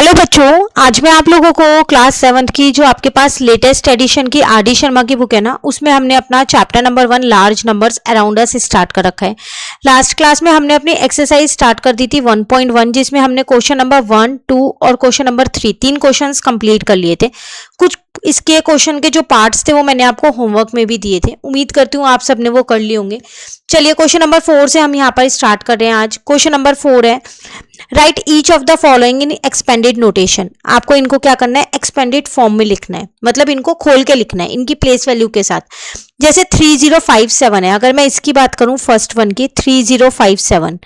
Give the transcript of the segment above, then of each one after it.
Hello बच्चों, आज मैं आप लोगों को क्लास 7th की जो आपके पास लेटेस्ट एडिशन की आर डी शर्मा की बुक है ना, उसमें हमने अपना chapter number 1 large numbers around us start कर रखा है। लास्ट क्लास में हमने अपनी एक्सरसाइज स्टार्ट कर दी थी 1.1, जिसमें हमने क्वेश्चन नंबर 1, 2 और क्वेश्चन नंबर 3 तीन क्वेश्चंस कंप्लीट कर लिए थे। कुछ इसके क्वेश्चन के जो पार्ट्स थे वो मैंने आपको होमवर्क में भी दिए थे। उम्मीद करती हूँ आप सबने वो कर लिए होंगे। चलिए क्वेश्चन नंबर 4 से हम यहाँ पर स्टार्ट कर रहे हैं। आज क्वेश्चन नंबर 4 है, right each of the following in expanded notation. आपको इनको क्या करना है, एक्सपेंडेड फॉर्म में लिखना है, मतलब इनको खोल के लिखना है इनकी प्लेस वैल्यू के साथ। जैसे 3057 है, अगर मैं इसकी बात करूं फर्स्ट वन की 3057,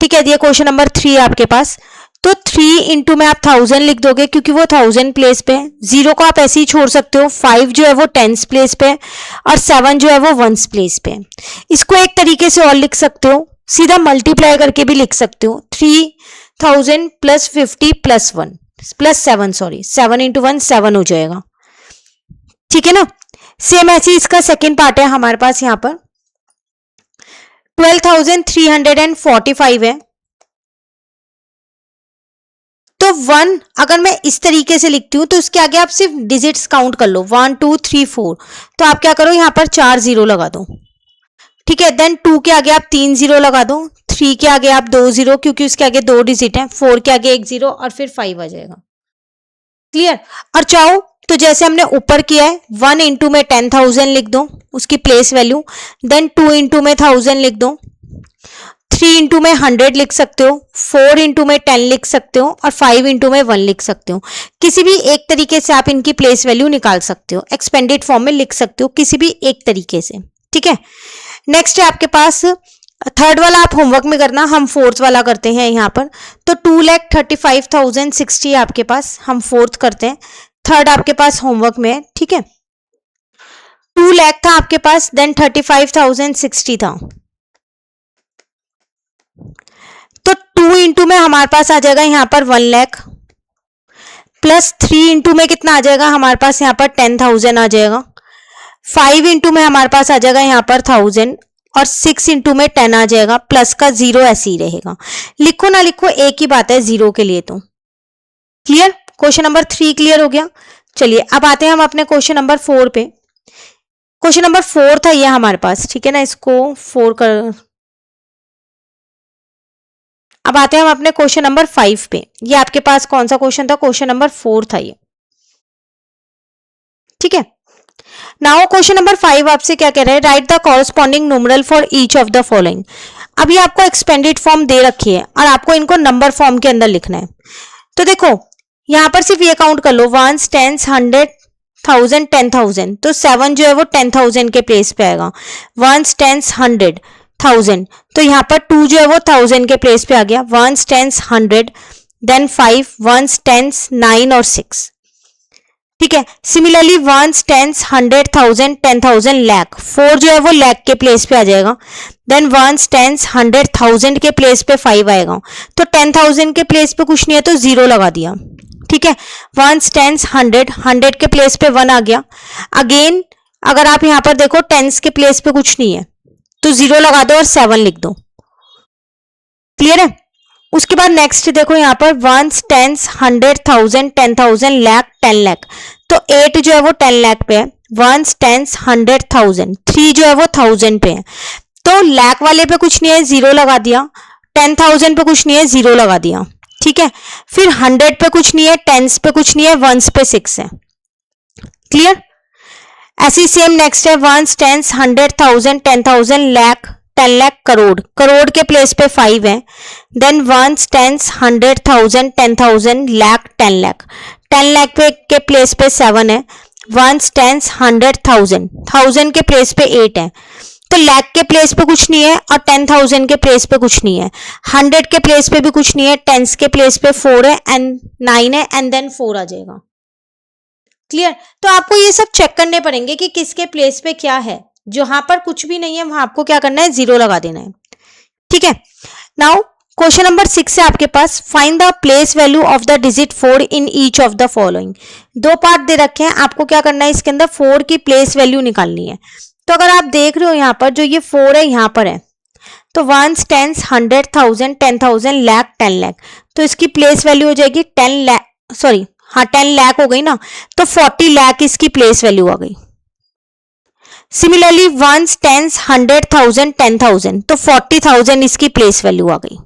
ठीक है, ये क्वेश्चन नंबर 3 आपके पास। तो 3 इंटू में आप 1000 लिख दोगे क्योंकि वो 1000 प्लेस पे है। 0 को आप ऐसे ही छोड़ सकते हो। 5 जो है वो 10s प्लेस पे है और 7 जो है वो 1s प्लेस पे है। इसको एक तरीके से और लिख सकते हो, सीधा मल्टीप्लाई करके भी लिख सकते हो। 3000 plus 50 plus 1 plus 7, sorry 7 into 1 7 हो जाएगा, ठीक है ना। सेम ऐसे इसका सेकेंड पार्ट है हमारे पास यहाँ पर 12345 है। तो 1 अगर मैं इस तरीके से लिखती हूं तो उसके आगे आप सिर्फ डिजिट्स काउंट कर लो, 1 2 3 4। तो आप क्या करो, यहाँ पर 4 0 लगा दो, ठीक है। देन 2 के आगे आप 3 0 लगा दो, 3 के आगे आप 2 0 क्योंकि उसके आगे 2 डिजिट है, 4 के आगे 1 0 और फिर 5 आ जाएगा। क्लियर। और चाहो तो जैसे हमने ऊपर किया है 1 इंटू में 10,000 लिख दो उसकी प्लेस वैल्यू, देन 2 इंटू में 1000 लिख दो, 3 इंटू में 100 लिख सकते हो, 4 इंटू में 10 लिख सकते हो और 5 इंटू में 1 लिख सकते हो। किसी भी एक तरीके से आप इनकी प्लेस वैल्यू निकाल सकते हो, एक्सपेंडेड फॉर्म में लिख सकते हो किसी भी एक तरीके से, ठीक है। नेक्स्ट है आपके पास थर्ड वाला, आप होमवर्क में करना, हम फोर्थ वाला करते हैं यहाँ पर। तो 2,35,060 आपके पास, हम फोर्थ करते हैं। थर्ड आपके पास होमवर्क में है, ठीक है। 2 लाख था आपके पास, देन 35,060 था। तो 2 इंटू में हमारे पास आ जाएगा यहाँ पर 1 लाख, प्लस 3 इंटू में कितना आ जाएगा हमारे पास यहाँ पर 10,000 आ जाएगा, 5 इंटू में हमारे पास आ जाएगा यहाँ पर 1000 और 6 इंटू में 10 आ जाएगा, प्लस का 0 ऐसे ही रहेगा। लिखो ना लिखो एक ही बात है 0 के लिए। तो क्लियर, क्वेश्चन नंबर 3 क्लियर हो गया। चलिए अब आते हैं हम अपने क्वेश्चन नंबर 4 पे। क्वेश्चन नंबर 4 था ये हमारे पास, ठीक है ना, इसको 4 कर। अब आते हैं हम अपने क्वेश्चन नंबर 5 पे। ये आपके पास कौन सा क्वेश्चन था, क्वेश्चन नंबर 4 था ये, ठीक है। नाउ क्वेश्चन नंबर 5 आपसे क्या कह रहा है, right the corresponding numeral for each of the following. अभी आपको एक्सपेंडेड फॉर्म दे रखी है और आपको इनको नंबर फॉर्म के अंदर लिखना है। तो देखो यहां पर सिर्फ ये काउंट कर लो, 1 10 100 1000 10,000। तो 7 जो है वो 10,000 के प्लेस पे आएगा, 1 10 100 1000। तो यहाँ पर 2 जो है वो 1000 के प्लेस पे आ गया, 1 10 100, देन 5 1 10 9 और 6, ठीक है। सिमिलरली 1 10 100 1000 10,000 लाख, 4 जो है वो लाख के प्लेस पे आ जाएगा, देन 1 10 100 1000 के प्लेस पे 5 आएगा। तो 10,000 के प्लेस पे कुछ नहीं है तो 0 लगा दिया, ठीक है। 1 10 100 100 के प्लेस पे 1 आ गया। अगेन अगर आप यहाँ पर देखो 10s के प्लेस पे कुछ नहीं है तो 0 लगा दो और 7 लिख दो। क्लियर है। उसके बाद नेक्स्ट देखो यहाँ पर 1 10 100 1000 10,000 लाख 10 लाख। तो 8 जो है वो 10 लाख पे है, 1 10 100 1000, 3 जो है वो 1000 पे है। तो लाख वाले पे कुछ नहीं है 0 लगा दिया, 10,000 पे कुछ नहीं है 0 लगा दिया, ठीक है। फिर 100 पे कुछ नहीं है, 10s पे कुछ नहीं है, 1s पे 6 है। क्लियर। ऐसी सेम नेक्स्ट है 1 10 100 1000 10,000 लाख 10 लाख करोड़, करोड़ के प्लेस पे 5 है। देन 1 10 100 1000 10,000 लाख 10 लाख, 10 लाख पे के प्लेस पे 7 है। 1 10 100 1000 के प्लेस पे 8 है। तो लाख के प्लेस पे कुछ नहीं है और 10,000 के प्लेस पे कुछ नहीं है, 100 के प्लेस पे भी कुछ नहीं है, 10s के प्लेस पे 4 है एंड 9 है एंड देन 4 आ जाएगा। क्लियर। तो आपको ये सब चेक करने पड़ेंगे कि किसके प्लेस पे क्या है। जहां पर कुछ भी नहीं है वहां आपको क्या करना है, 0 लगा देना है, ठीक है। नाउ क्वेश्चन नंबर 6 है आपके पास, find the place value of the digit 4 in each of the following. 2 part दे रखे हैं, आपको क्या करना है, इसके अंदर 4 की प्लेस वैल्यू निकालनी है। तो अगर आप देख रहे हो यहाँ पर जो ये 4 है यहाँ पर है, तो वंस, टेंस, 100,000, 10,000, लाख, 10 लाख। तो इसकी प्लेस वैल्यू हो जाएगी 10 लाख, सॉरी हाँ 10 लाख हो गई ना, तो 40 लाख इसकी प्लेस वैल्यू आ गई। सिमिलरली वंस, टेंस, 100,000, 10,000, तो 40,000 इसकी प्लेस वैल्यू आ गई।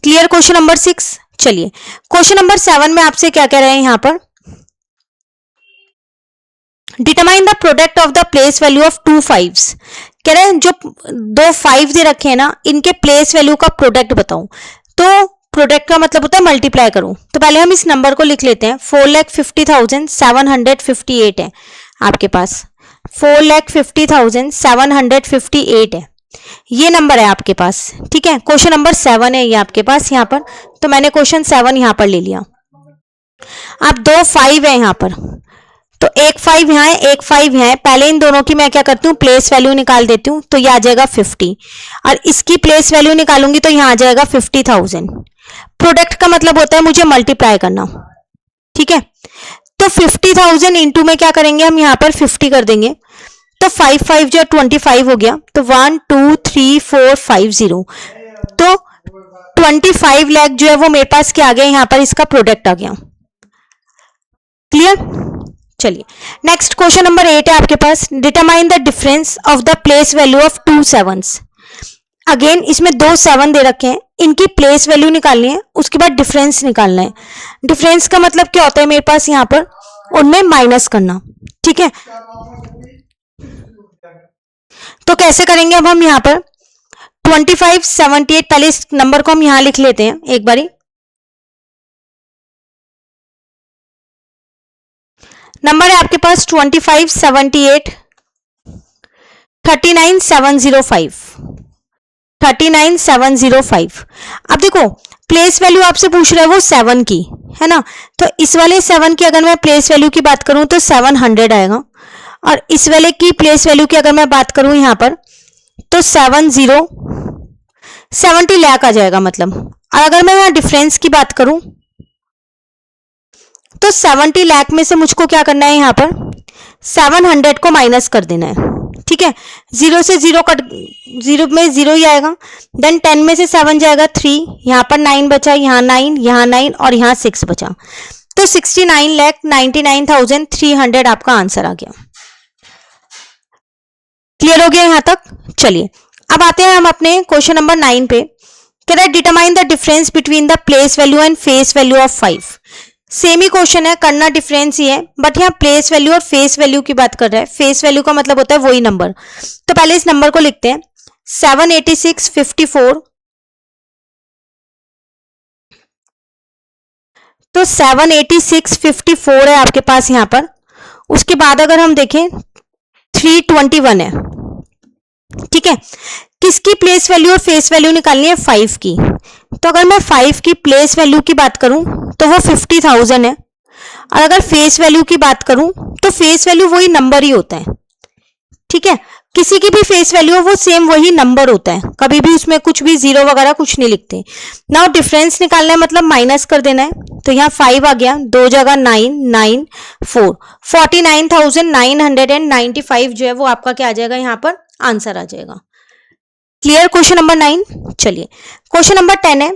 Clear question number 6। चलिए क्वेश्चन नंबर 7 में आपसे क्या कह रहे हैं यहां पर, determine the product of the place value of two fives. कह रहे हैं जो दो 5 दे रखे हैं ना, इनके प्लेस वैल्यू का प्रोडक्ट बताऊं। तो प्रोडक्ट का मतलब होता है मल्टीप्लाई करूं। तो पहले हम इस नंबर को लिख लेते हैं, 4,50,758 है आपके पास, 4,50,758 है, ये नंबर है आपके पास। ठीक है, क्वेश्चन नंबर 7 है ये आपके पास यहाँ पर, तो मैंने क्वेश्चन 7 यहाँ पर ले लिया। अब दो 5 है यहाँ पर, तो एक 5 यहाँ है, एक 5 यहाँ है। पहले इन दोनों की मैं क्या करती हूँ, प्लेस वैल्यू निकाल देती हूँ, तो ये आ जाएगा 50, और इसकी प्लेस वैल्यू निकालूंगी तो यहाँ आ जाएगा 50,000। प्रोडक्ट का मतलब होता है मुझे मल्टीप्लाई करना। ठीक है, तो 50,000 इंटू में क्या करेंगे हम, यहाँ पर 50 कर देंगे, तो 5 5 जो 25 हो गया, तो 1 2 3 4 5 0, तो 25 लाख जो है वो मेरे पास क्या आ गया, यहाँ पर इसका प्रोडक्ट आ गया। क्लियर। चलिए नेक्स्ट क्वेश्चन नंबर 8 है आपके पास, determine the difference of the place value of two sevens. Again इसमें दो 7 दे रखे हैं, इनकी प्लेस वैल्यू निकालनी है, उसके बाद डिफरेंस निकालना है। डिफरेंस का मतलब क्या होता है मेरे पास यहाँ पर, उनमें माइनस करना। ठीक है, तो कैसे करेंगे अब हम यहाँ पर 25 78, पहले इस नंबर को हम यहाँ लिख लेते हैं एक बारी। नंबर है आपके पास 25 78 39 705, 39 705। अब देखो प्लेस वैल्यू आपसे पूछ रहा है वो 7 की है ना, तो इस वाले 7 की अगर मैं प्लेस वैल्यू की बात करूं तो 700 आएगा, और इस वाले की प्लेस वैल्यू की अगर मैं बात करूं यहां पर तो 70 लाख आ जाएगा मतलब। और अगर मैं यहां डिफरेंस की बात करूं तो 70 लाख में से मुझको क्या करना है, यहां पर 700 को माइनस कर देना है। ठीक है, 0 से 0 कट, 0 में 0 ही आएगा, देन 10 में से 7 जाएगा 3, यहाँ पर 9 बचा, यहाँ 9, यहाँ 9 और यहाँ 6 बचा, तो 69,99,300 आपका आंसर आ गया। क्लियर हो गया यहां तक। चलिए अब आते हैं हम अपने क्वेश्चन नंबर 9 पे। कह रहा है determine the difference between the place value and face value of 5। Same he question है, करना डिफरेंस ही है, बट यहाँ प्लेस वैल्यू और फेस वैल्यू की बात कर रहा है। फेस वैल्यू का मतलब होता है वही नंबर। तो पहले इस नंबर को लिखते हैं 78654, तो 78654 है आपके पास यहाँ पर। उसके बाद अगर हम देखें 321 है। ठीक है, किसकी प्लेस वैल्यू और फेस वैल्यू निकालनी है, 5 की। तो अगर मैं 5 की प्लेस वैल्यू की बात करूं तो वो 50,000 है, और अगर फेस वैल्यू की बात करूं तो फेस वैल्यू वही नंबर ही होता है। ठीक है, किसी की भी फेस वैल्यू वो सेम वही नंबर होता है, कभी भी उसमें कुछ भी 0 वगैरह कुछ नहीं लिखते। नाउ डिफरेंस निकालना है मतलब माइनस कर देना है, तो यहाँ 5 आ गया, 2 जगह 9 9 4, 49,995 जो है वो आपका क्या आ जाएगा, यहाँ पर आंसर आ जाएगा। Clear question number 9। चलिए क्वेश्चन नंबर 10 है,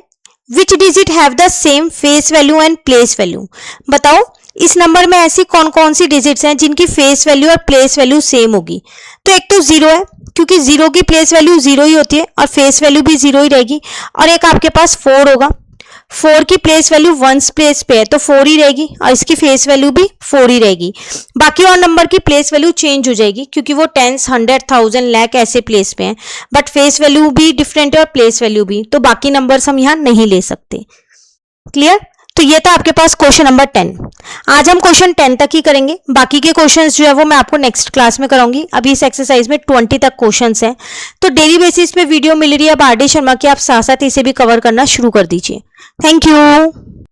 which digit have the same face value and place value. बताओ इस नंबर में ऐसी कौन कौन सी डिजिट्स हैं जिनकी फेस वैल्यू और प्लेस वैल्यू सेम होगी। तो एक तो 0 है, क्योंकि 0 की प्लेस वैल्यू 0 ही होती है और फेस वैल्यू भी 0 ही रहेगी। और एक आपके पास 4 होगा, 4 की प्लेस वैल्यू वंस प्लेस पे है तो 4 ही रहेगी, और इसकी फेस वैल्यू भी 4 ही रहेगी। बाकी और नंबर की प्लेस वैल्यू चेंज हो जाएगी, क्योंकि वो 10, 100,000, लाख ऐसे प्लेस पे हैं, बट फेस वैल्यू भी डिफरेंट है और प्लेस वैल्यू भी, तो बाकी नंबर्स हम यहाँ नहीं ले सकते। क्लियर। तो ये था आपके पास क्वेश्चन नंबर 10। आज हम क्वेश्चन 10 तक ही करेंगे, बाकी के क्वेश्चंस जो है वो मैं आपको नेक्स्ट क्लास में कराऊंगी। अभी इस एक्सरसाइज में 20 तक क्वेश्चंस हैं, तो डेली बेसिस पे वीडियो मिल रही है अब आर डी शर्मा की, आप साथ साथ इसे भी कवर करना शुरू कर दीजिए। Thank you.